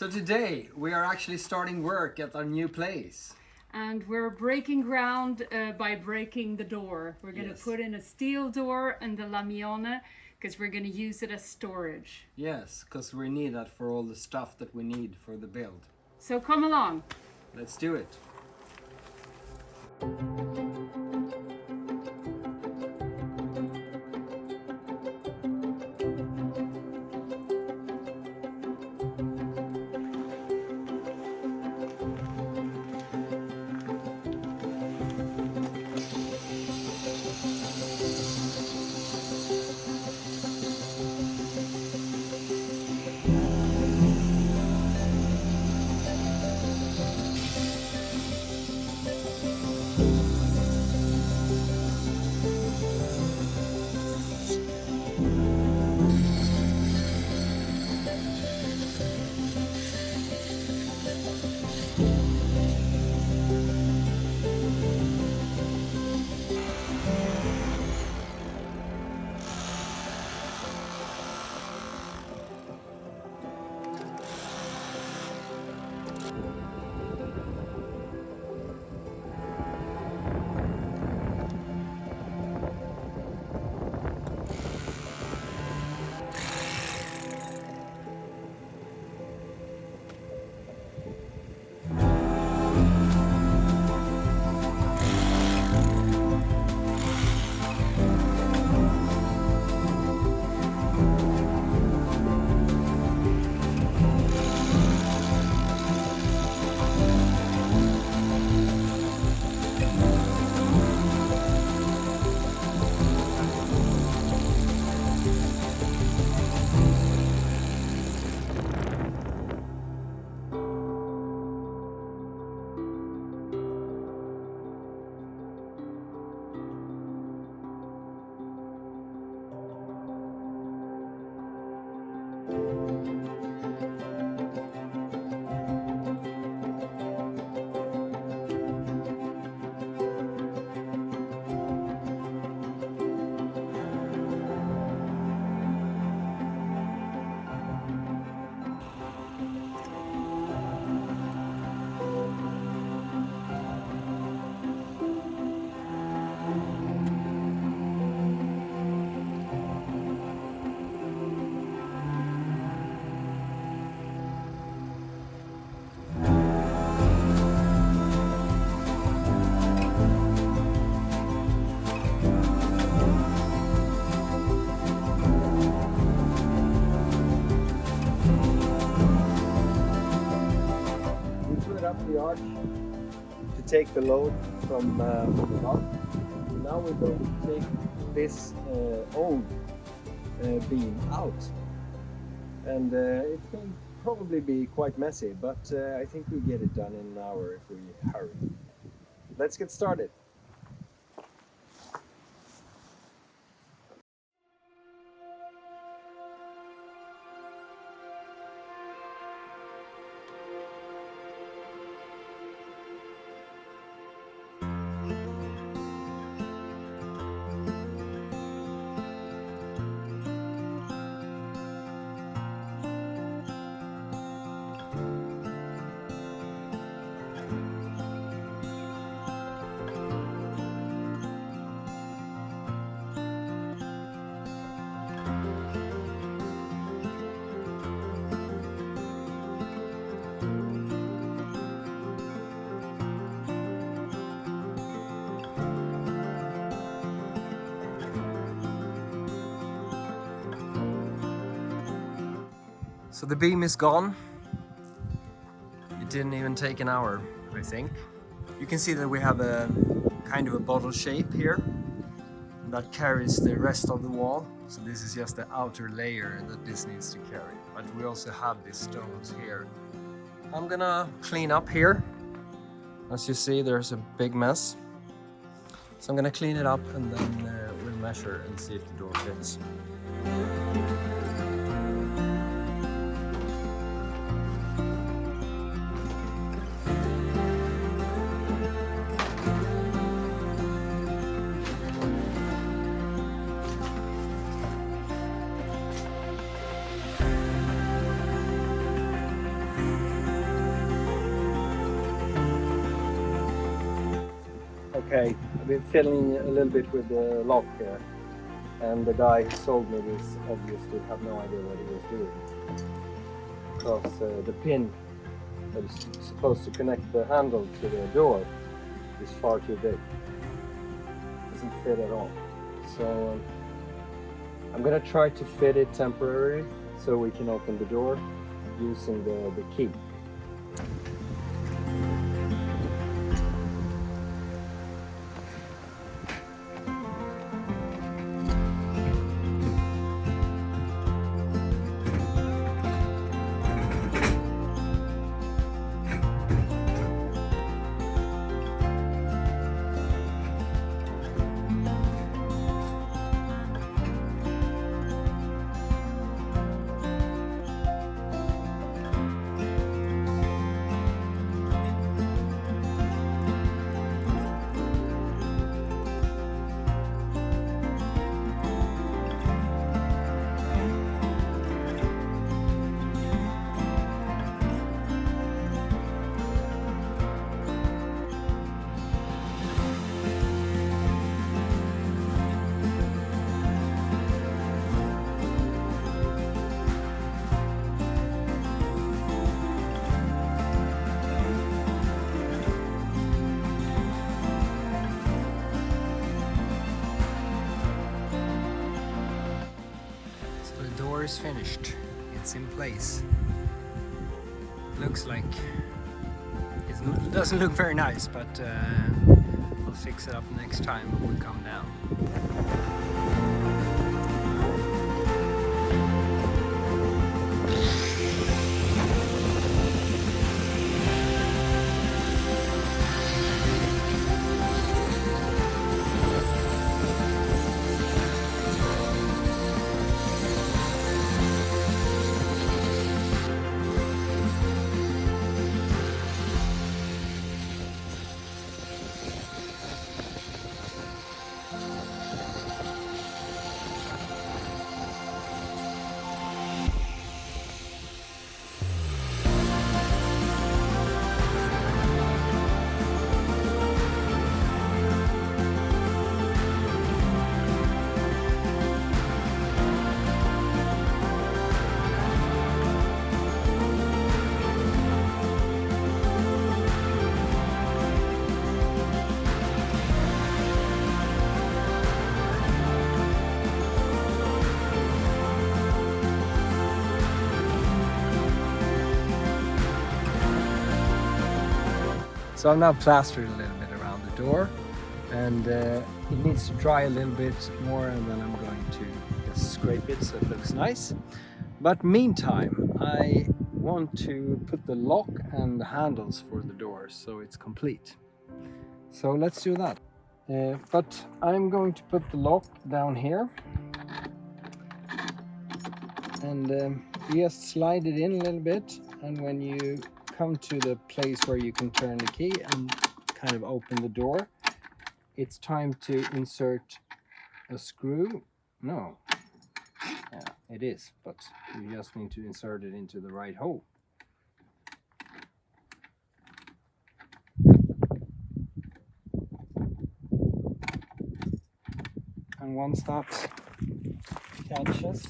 So today we are actually starting work at our new place. And we're breaking ground by breaking the door. We're going to Yes. put in a steel door and the lamione because we're going to use it as storage. Yes, because we need that for all the stuff that we need for the build. So come along. Let's do it. We put up the arch to take the load from the rock. Now we're going to take this old beam out, and it will probably be quite messy, but I think we get it done in an hour if we hurry. Let's get started. So the beam is gone. It didn't even take an hour, I think. You can see that we have a kind of a bottle shape here that carries the rest of the wall. So this is just the outer layer that this needs to carry. But we also have these stones here. I'm gonna clean up here. As you see, there's a big mess. So I'm gonna clean it up and then we'll measure and see if the door fits. Okay, I've been fiddling a little bit with the lock here, and the guy who sold me this obviously had no idea what he was doing, because the pin that is supposed to connect the handle to the door is far too big. Doesn't fit at all. So I'm gonna try to fit it temporarily so we can open the door using the key. Is finished. It's in place. Looks like it doesn't look very nice, but I'll fix it up next time when we come down. So I've now plastered a little bit around the door, and it needs to dry a little bit more, and then I'm going to just scrape it so it looks nice. But meantime, I want to put the lock and the handles for the door so it's complete. So let's do that. But I'm going to put the lock down here, and you just slide it in a little bit, and when you come to the place where you can turn the key and kind of open the door, it's time to insert a screw. No, yeah, it is, but you just need to insert it into the right hole. And once that catches,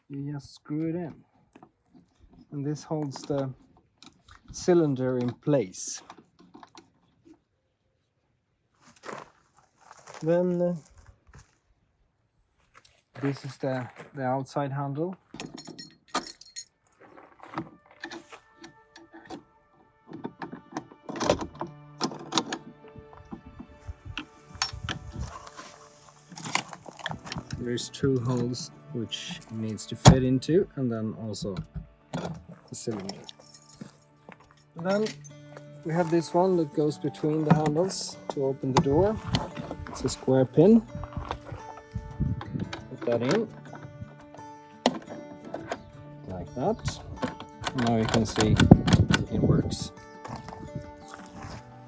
you just screw it in. And this holds the cylinder in place. Then this is the outside handle. There's two holes which it needs to fit into, and then also the cylinder. And then we have this one that goes between the handles to open the door. It's a square pin. Put that in like that. Now you can see it works.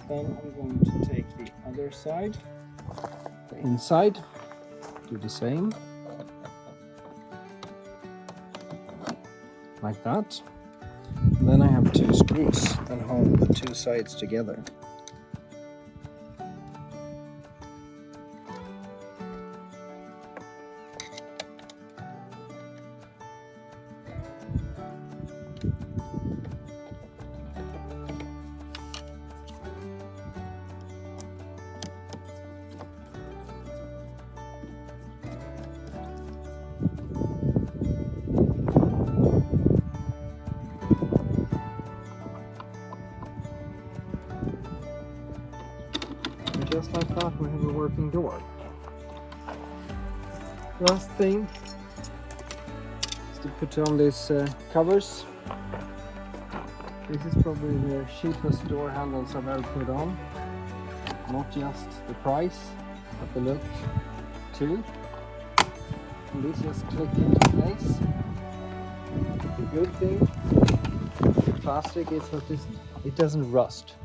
Then I'm going to take the other side, the inside, do the same, like that. And then I have two screws that hold the two sides together. working door. Last thing is to put on these covers. This is probably the cheapest door handles I've ever put on. Not just the price, but the look too. And these just click into place. The good thing, plastic is that it doesn't rust.